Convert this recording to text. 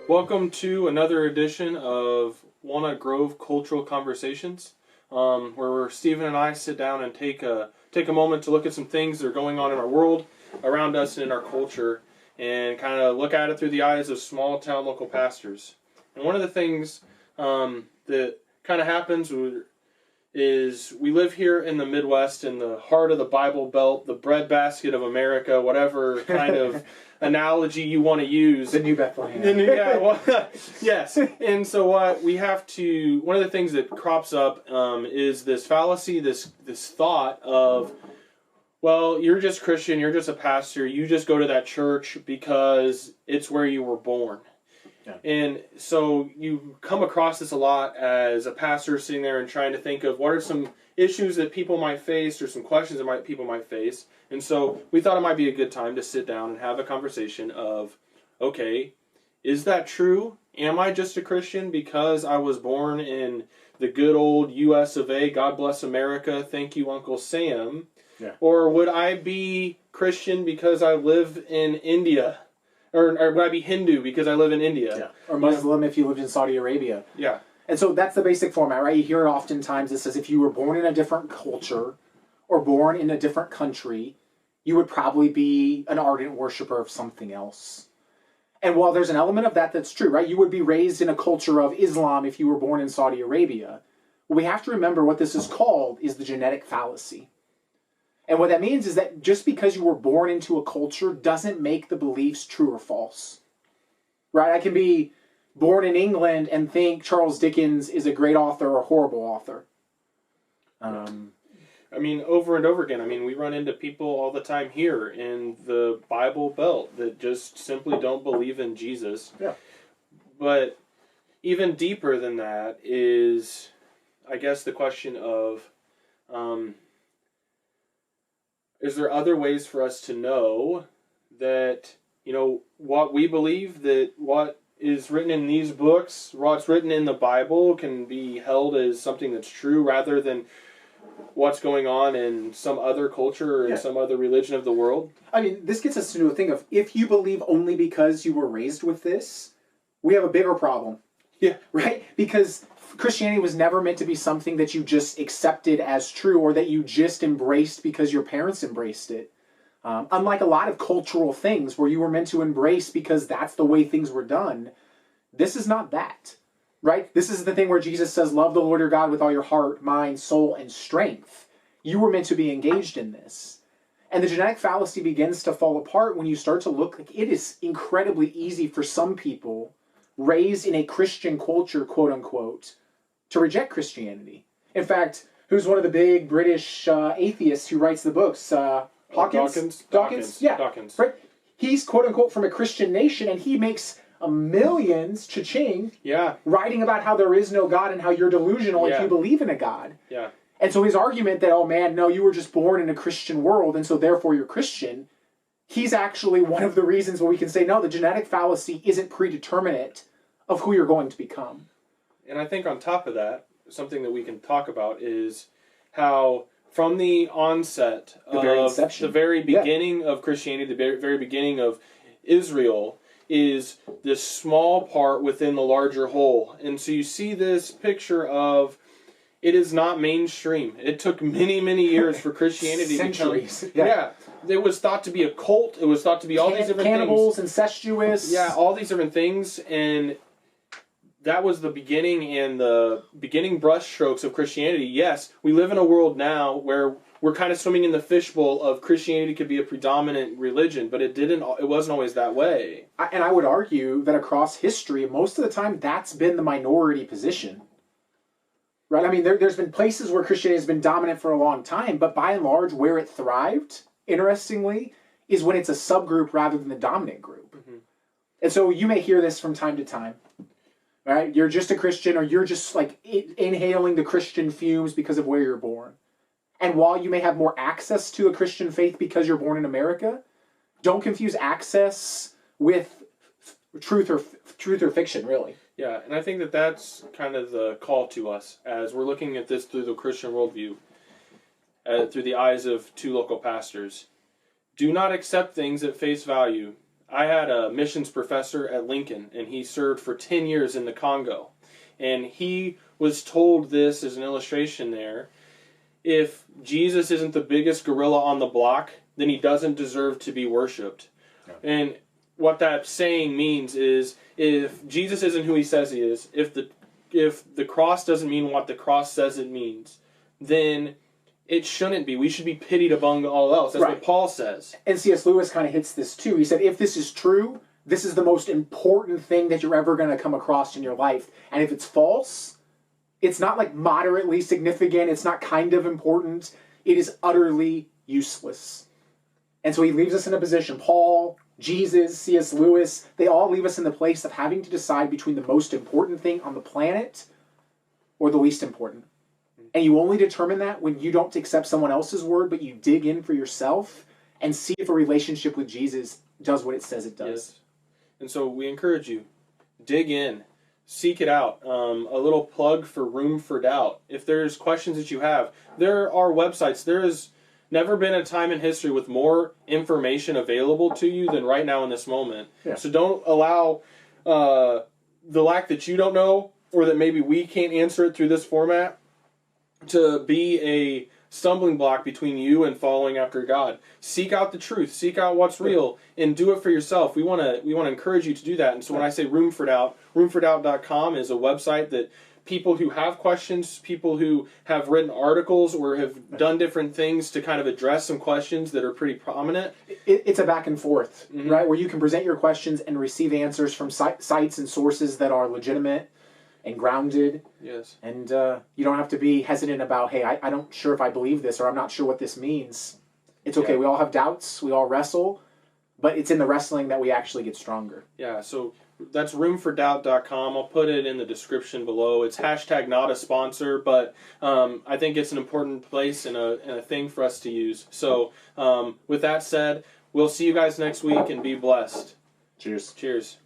Welcome to another edition of Walnut Grove Cultural Conversations, where Stephen and I sit down and take a moment to look at some things that are going on in our world, around us, and in our culture, and kind of look at it through the eyes of small town local pastors. And one of the things that kind of happens is we live here in the Midwest, in the heart of the Bible Belt, the breadbasket of America, whatever kind of analogy you want to use. The New Bethlehem. Yes. And so one of the things that crops up is this fallacy, this thought of, well, you're just Christian, you're just a pastor, you just go to that church because it's where you were born. Yeah. And so you come across this a lot as a pastor sitting there and trying to think of what are some issues that people might face or some questions that people might face. And so we thought it might be a good time to sit down and have a conversation of, okay, is that true? Am I just a Christian because I was born in the good old US of A, God bless America, thank you Uncle Sam? Yeah. Or would I be Christian because I live in India? Or would I be Hindu because I live in India? Yeah. Or Muslim if you lived in Saudi Arabia. Yeah. And so that's the basic format, right? You hear it oftentimes. It says if you were born in a different culture or born in a different country, you would probably be an ardent worshiper of something else. And while there's an element of that that's true, right? You would be raised in a culture of Islam if you were born in Saudi Arabia. What we have to remember what this is called is the genetic fallacy. And what that means is that just because you were born into a culture doesn't make the beliefs true or false. Right? I can be born in England and think Charles Dickens is a great author or a horrible author. Over and over again. We run into people all the time here in the Bible Belt that just simply don't believe in Jesus. Yeah. But even deeper than that is, I guess, the question of, is there other ways for us to know that, what we believe, that what is written in these books, what's written in the Bible can be held as something that's true rather than what's going on in some other culture or in some other religion of the world? This gets us to a thing of, if you believe only because you were raised with this, we have a bigger problem. Yeah. Right? Because Christianity was never meant to be something that you just accepted as true or that you just embraced because your parents embraced it. Unlike a lot of cultural things where you were meant to embrace because that's the way things were done, this is not that. Right? This is the thing where Jesus says, love the Lord your God with all your heart, mind, soul, and strength. You were meant to be engaged in this. And the genetic fallacy begins to fall apart when you start to look like it is incredibly easy for some people raised in a Christian culture, quote unquote, to reject Christianity. In fact, who's one of the big British atheists who writes the books? Dawkins? Yeah. Dawkins. Right? He's, quote unquote, from a Christian nation, and he makes millions, cha-ching, writing about how there is no God and how you're delusional if you believe in a God. Yeah. And so his argument that, oh man, no, you were just born in a Christian world, and so therefore you're Christian, he's actually one of the reasons where we can say, no, the genetic fallacy isn't predeterminate of who you're going to become. And I think on top of that, something that we can talk about is how from the onset of the very beginning of Christianity, the very beginning of Israel, is this small part within the larger whole. And so you see this picture of it is not mainstream. It took many, many years for Christianity to become... Yeah. It was thought to be a cult. It was thought to be all these different cannibals, things. incestuous. Yeah, all these different things. And that was the beginning and the beginning brushstrokes of Christianity. Yes, we live in a world now where we're kind of swimming in the fishbowl of Christianity could be a predominant religion, but it wasn't always that way. And I would argue that across history, most of the time, that's been the minority position. Right? I mean, there's been places where Christianity has been dominant for a long time, but by and large, where it thrived, interestingly, is when it's a subgroup rather than the dominant group. Mm-hmm. And so you may hear this from time to time, right? You're just a Christian, or you're just like inhaling the Christian fumes because of where you're born. And while you may have more access to a Christian faith because you're born in America, don't confuse access with truth or fiction, really. Yeah, and I think that that's kind of the call to us as we're looking at this through the Christian worldview, through the eyes of two local pastors. Do not accept things at face value. I had a missions professor at Lincoln, and he served for 10 years in the Congo. And he was told this as an illustration there. If Jesus isn't the biggest gorilla on the block, then he doesn't deserve to be worshipped. Yeah. And what that saying means is, if Jesus isn't who he says he is, if the cross doesn't mean what the cross says it means, then it shouldn't be. We should be pitied among all else. That's right. What Paul says. And C.S. Lewis kind of hits this too. He said, if this is true, this is the most important thing that you're ever going to come across in your life. And if it's false, it's not like moderately significant. It's not kind of important. It is utterly useless. And so he leaves us in a position. Paul, Jesus, C.S. Lewis, they all leave us in the place of having to decide between the most important thing on the planet or the least important. And you only determine that when you don't accept someone else's word, but you dig in for yourself and see if a relationship with Jesus does what it says it does. Yes. And so we encourage you, dig in, seek it out. A little plug for Room for Doubt. If there's questions that you have, there are websites. There has never been a time in history with more information available to you than right now in this moment. Yeah. So don't allow the lack that you don't know, or that maybe we can't answer it through this format, to be a stumbling block between you and following after God. Seek out the truth. Seek out what's real, and do it for yourself. We want to encourage you to do that. And so when I say Room for Doubt, roomfordoubt.com is a website that people who have questions, people who have written articles or have done different things to kind of address some questions that are pretty prominent. It's a back and forth, mm-hmm. right? Where you can present your questions and receive answers from sites and sources that are legitimate and grounded. Yes. And you don't have to be hesitant about, hey, I'm not sure if I believe this, or I'm not sure what this means. It's okay. Yeah. We all have doubts. We all wrestle. But it's in the wrestling that we actually get stronger. Yeah, so that's roomfordoubt.com. I'll put it in the description below. It's #not a sponsor, but I think it's an important place and a thing for us to use. So with that said, we'll see you guys next week, and be blessed. Cheers. Cheers.